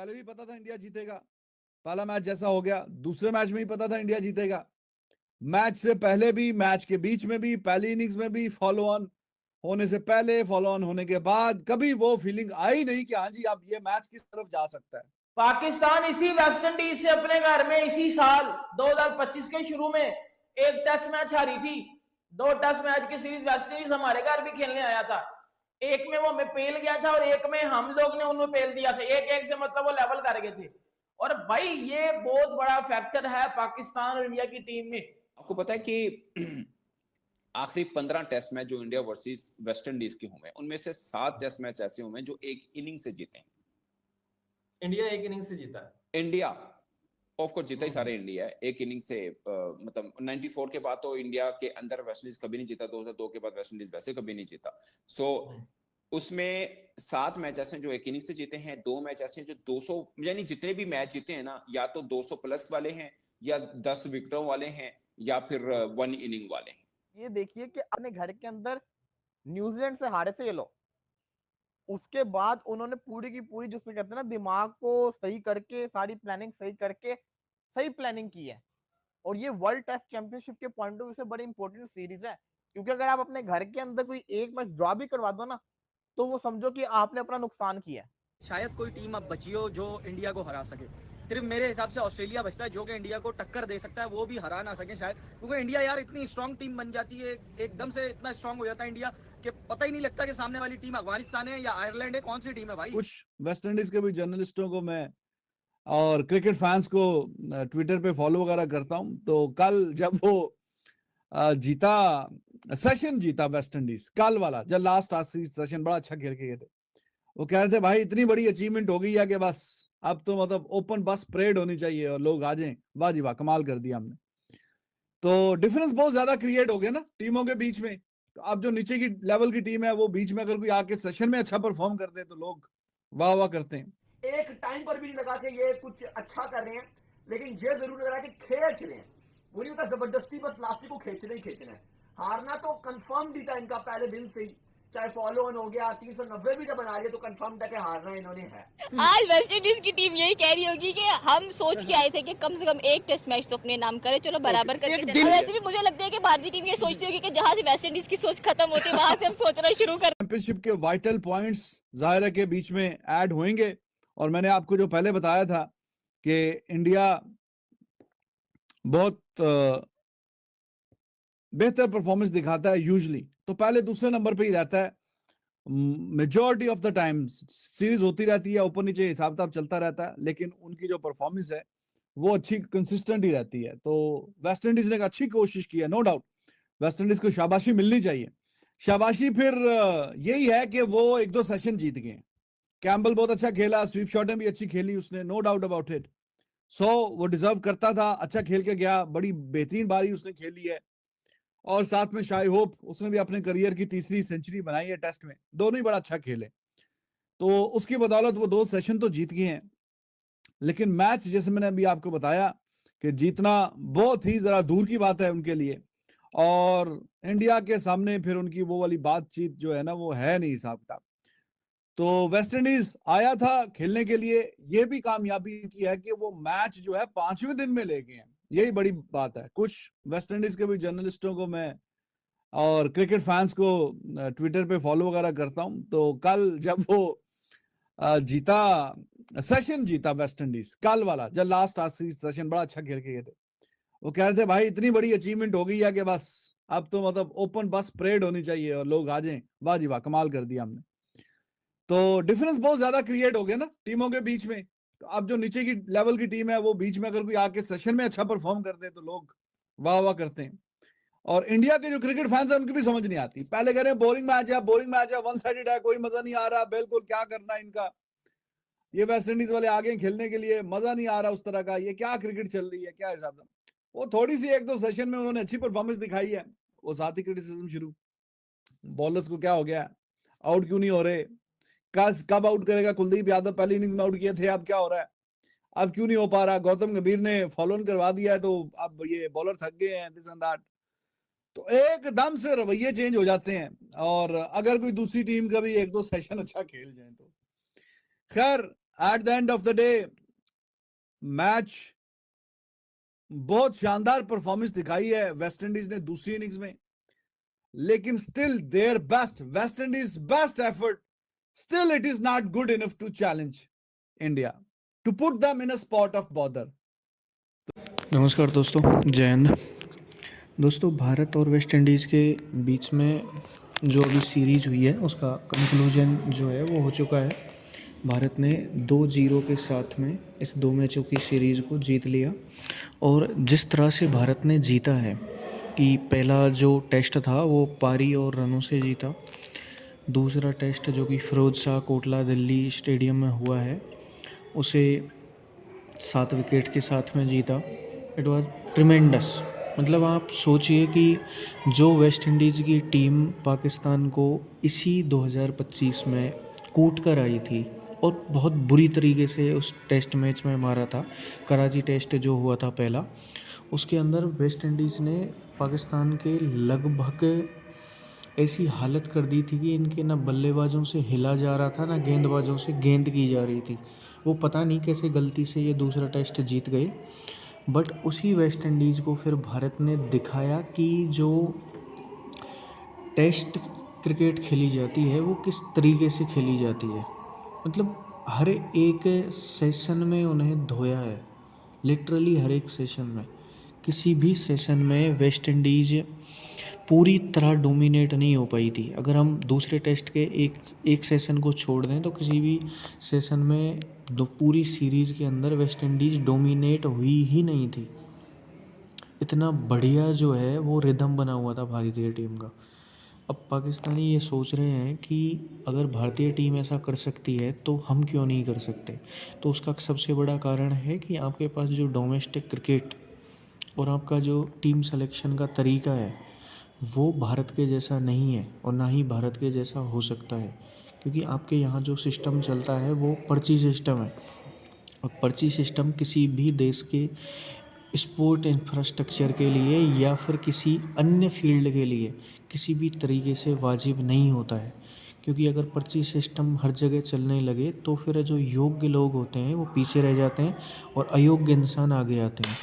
पहले भी पता था इंडिया जीतेगा, पहला मैच जैसा हो गया, दूसरे मैच में ही पता था इंडिया जीतेगा, मैच से पहले भी, मैच के बीच में भी, पहली इनिंग्स में भी, फॉलो ऑन होने से पहले, फॉलो ऑन होने के बाद, कभी वो फीलिंग आई नहीं कि हाँ जी अब ये मैच किस तरफ जा सकता है। पाकिस्तान इसी वेस्ट इंडीज से अपने घर में इसी साल 2025 के शुरू में एक टेस्ट मैच हारी थी। 2 टेस्ट मैच की सीरीज वेस्ट इंडीज हमारे घर भी खेलने आया था, एक में वो हमें पेल गया था और एक में हम लोग ने उन्हें पेल दिया था। 1-1 से मतलब वो लेवल कर गए थे। और भाई ये बहुत बड़ा फैक्टर है पाकिस्तान और इंडिया की टीम में। आपको पता है कि आखिरी 15 टेस्ट मैच जो इंडिया वर्सेस वेस्ट इंडीज के हुए, उनमें से 7 टेस्ट मैच ऐसे हुए जो एक इनिंग से जीते हैं। इंडिया एक इनिंग से जीता है। इंडिया ऑफ कोर्स जीता ही सारे इंडिया है एक इनिंग से, मतलब 94 के बाद तो इंडिया के अंदर वेस्ट इंडीज कभी नहीं जीता, 2002 के बाद वेस्ट इंडीज वैसे कभी नहीं जीता। सो उसमें 7 मैच ऐसे हैं जो एक इनिंग से जीते हैं, 2 मैच ऐसे हैं जो 200, यानी जितने भी मैच जीते हैं ना, या तो 200 प्लस वाले हैं, या 10 विकेटों वाले हैं, या फिर 1 इनिंग वाले हैं। ये देखिए कि अपने घर के अंदर न्यूजीलैंड से हारे थे ये लोग, उसके बाद उन्होंने पूरी की पूरी जिससे कहते हैं ना दिमाग को सही करके, सारी प्लानिंग सही करके सही प्लानिंग की है। और ये वर्ल्ड टेस्ट चैंपियनशिप के पॉइंट ऑफ व्यू से बड़ी इंपॉर्टेंट सीरीज है, क्योंकि अगर आप अपने घर के अंदर कोई एक मैच ड्रॉ भी करवा दो ना, तो वो समझो कि आपने अपना नुकसान किया है। शायद कोई टीम अब बची हो जो इंडिया को हरा सके। सिर्फ मेरे हिसाब से ऑस्ट्रेलिया बचता है जो कि इंडिया को टक्कर दे सकता है, वो भी हरा ना सके शायद, क्योंकि इंडिया यार इतनी स्ट्रांग टीम बन जाती है, एकदम से इतना स्ट्रांग हो जाता है इंडिया कि पता ही नहीं लगता कि सामने वाली टीम अफगानिस्तान है या आयरलैंड है, कौन सी टीम है भाई। कुछ वेस्ट इंडीज के भी जर्नलिस्टों को मैं और क्रिकेट फैंस को ट्विटर पे फॉलो वगैरह करता हूं, तो कल जब वो जीता, सेशन जीता वेस्ट इंडीज, कल वाला जब लास्ट सेशन बड़ा अच्छा खेल के गए थे, वो कह रहे थे भाई इतनी बड़ी अचीवमेंट हो गई है कि बस अब तो मतलब ओपन बस परेड होनी चाहिए और लोग आ जाएं, वाह जी वाह कमाल कर दिया हमने। तो डिफरेंस बहुत ज्यादा क्रिएट हो गया ना टीमों के बीच में। तो अब जो नीचे की लेवल की टीम है वो बीच में अगर कोई आके सेशन में अच्छा परफॉर्म करते हैं तो लोग वाह वाह करते हैं। एक टाइम पर भी नहीं लगा कि ये कुछ अच्छा कर रहे हैं, लेकिन ये जरूर लग रहा है कि खींच रहे हैं। वो नहीं होता जबरदस्ती बस प्लास्टिक को खींचना ही खींचना है। हारना तो कंफर्म भी था इनका पहले दिन से ही, चाहे फॉलो ऑन हो गया, 390 भी जब बना लिया तो कंफर्म था कि हारना इन्होंने है। आज वेस्ट इंडीज की टीम यही कह रही होगी कि हम सोच के आए थे कि कम से कम एक टेस्ट मैच तो अपने नाम करे, चलो बराबर करके चले। वैसे भी मुझे लगता है कि भारतीय टीम ये सोचती होगी कि जहां से वेस्ट इंडीज की सोच खत्म होती है वहां से हम सोचना शुरू कर। चैंपियनशिप के वाइटल पॉइंट्स जाहिर है के बीच में ऐड होंगे, और मैंने आपको जो पहले बताया था कि इंडिया बहुत बेहतर परफॉर्मेंस दिखाता है यूजुअली, तो पहले दूसरे नंबर पे ही रहता है majority of the time. Series होती रहती है, ऊपर नीचे हिसाब किताब चलता रहता है, लेकिन उनकी जो परफॉर्मेंस है वो अच्छी कंसिस्टेंट ही रहती है। तो वेस्ट इंडीज ने अच्छी कोशिश की है, नो डाउट वेस्ट इंडीज को शाबाशी मिलनी चाहिए। शाबाशी फिर यही है कि वो 1-2 सेशन जीत गए। कैम्बल बहुत अच्छा खेला, स्वीप शॉटें भी अच्छी खेली उसने, नो डाउट अबाउट इट। सो वो डिजर्व करता था, अच्छा खेल के गया, बड़ी बेहतरीन बारी उसने खेली है। और साथ में शाई होप, उसने भी अपने करियर की 3री सेंचुरी बनाई है टेस्ट में, दोनों ही बड़ा अच्छा खेले। तो उसकी बदौलत वो 2 सेशन तो जीत गए हैं, लेकिन मैच जैसे मैंने अभी आपको बताया कि जीतना बहुत ही जरा दूर की बात है उनके लिए, और इंडिया के सामने फिर उनकी वो वाली बातचीत जो है ना वो है नहीं हिसाब किताब। तो वेस्ट इंडीज आया था खेलने के लिए, ये भी कामयाबी की है कि वो मैच जो है 5वें दिन में ले गए हैं, यही बड़ी बात है। कुछ वेस्ट इंडीज के भी जर्नलिस्टों को मैं और क्रिकेट फैंस को ट्विटर पे फॉलो वगैरह करता हूं, तो कल जब वो जीता, सेशन जीता वेस्ट इंडीज, कल वाला जब लास्ट सेशन बड़ा अच्छा खेल के गए थे, वो कह रहे थे भाई इतनी बड़ी अचीवमेंट हो गई है कि बस अब तो मतलब ओपन बस परेड होनी चाहिए और लोग आ जाएं, वाह जी वाह कमाल कर दिया हमने। तो डिफरेंस बहुत ज्यादा क्रिएट हो गया ना टीमों के बीच में। तो अब जो नीचे की लेवल की टीम है वो बीच में अगर कोई आके सेशन में अच्छा परफॉर्म करते हैं तो लोग वाह वाह करते हैं। और इंडिया के जो क्रिकेट फैंस हैं उनकी भी समझ नहीं आती, पहले कह रहे हैं बोरिंग मैच है, बोरिंग मैच है, वन साइडेड है, कोई मजा नहीं आ रहा, बिल्कुल क्या करना है इनका, ये वेस्ट इंडीज वाले आ गए खेलने के लिए, मजा नहीं आ रहा उस तरह का, ये क्या क्रिकेट चल रही है, क्या हिसाब। वो थोड़ी सी 1-2 सेशन में उन्होंने अच्छी परफॉर्मेंस दिखाई है, वो साथ ही क्रिटिसिज्म शुरू, बॉलर्स को क्या हो गया, आउट क्यों नहीं हो रहे, कब आउट करेगा कुलदीप यादव, पहली इनिंग में आउट किए थे, अब क्या हो रहा है, अब क्यों नहीं हो पा रहा, गौतम गंभीर ने फॉलो ऑन करवा दिया है तो अब ये बॉलर थक गए हैं, दिस एंड दैट। तो एकदम से रवैये चेंज हो जाते हैं, और अगर कोई दूसरी टीम का भी 1-2 सेशन अच्छा खेल जाए तो खैर at the end of the day match बहुत शानदार परफॉर्मेंस दिखाई है वेस्ट इंडीज ने दूसरी इनिंग्स में, लेकिन still their best, West Indies best effort, still it is not good enough to challenge India, to put them in a spot of bother. नमस्कार दोस्तों, जय हिंद। दोस्तों, भारत और वेस्ट इंडीज़ के बीच में जो अभी सीरीज हुई है उसका कंक्लूजन जो है वो हो चुका है। भारत ने 2-0 के साथ में इस 2 मैचों की सीरीज़ को जीत लिया। और जिस तरह से भारत ने जीता है कि पहला जो टेस्ट था वो पारी और रनों से जीता, दूसरा टेस्ट जो कि फिरोज शाह कोटला दिल्ली स्टेडियम में हुआ है उसे 7 विकेट के साथ में जीता। It was tremendous. मतलब आप सोचिए कि जो वेस्ट इंडीज़ की टीम पाकिस्तान को इसी 2025 में कूट कर आई थी और बहुत बुरी तरीके से उस टेस्ट मैच में मारा था, कराची टेस्ट जो हुआ था पहला, उसके अंदर वेस्ट इंडीज़ ने पाकिस्तान के लगभग ऐसी हालत कर दी थी कि इनके ना बल्लेबाजों से हिला जा रहा था ना गेंदबाजों से गेंद की जा रही थी। वो पता नहीं कैसे गलती से ये दूसरा टेस्ट जीत गए। बट उसी वेस्ट इंडीज़ को फिर भारत ने दिखाया कि जो टेस्ट क्रिकेट खेली जाती है वो किस तरीके से खेली जाती है। मतलब हर एक सेशन में उन्हें धोया है, लिटरली हर एक सेशन में। किसी भी सेशन में वेस्ट इंडीज़ पूरी तरह डोमिनेट नहीं हो पाई थी। अगर हम दूसरे टेस्ट के एक सेशन को छोड़ दें तो किसी भी सेशन में पूरी सीरीज़ के अंदर वेस्ट इंडीज़ डोमिनेट हुई ही नहीं थी। इतना बढ़िया जो है वो रिदम बना हुआ था भारतीय टीम का। अब पाकिस्तानी ये सोच रहे हैं कि अगर भारतीय टीम ऐसा कर सकती है तो हम क्यों नहीं कर सकते। तो उसका सबसे बड़ा कारण है कि आपके पास जो डोमेस्टिक क्रिकेट और आपका जो टीम सिलेक्शन का तरीका है वो भारत के जैसा नहीं है और ना ही भारत के जैसा हो सकता है। क्योंकि आपके यहाँ जो सिस्टम चलता है वो पर्ची सिस्टम है, और पर्ची सिस्टम किसी भी देश के स्पोर्ट इंफ्रास्ट्रक्चर के लिए या फिर किसी अन्य फील्ड के लिए किसी भी तरीके से वाजिब नहीं होता है। क्योंकि अगर पर्ची सिस्टम हर जगह चलने लगे तो फिर जो योग्य लोग होते हैं वो पीछे रह जाते हैं और अयोग्य इंसान आगे आते हैं।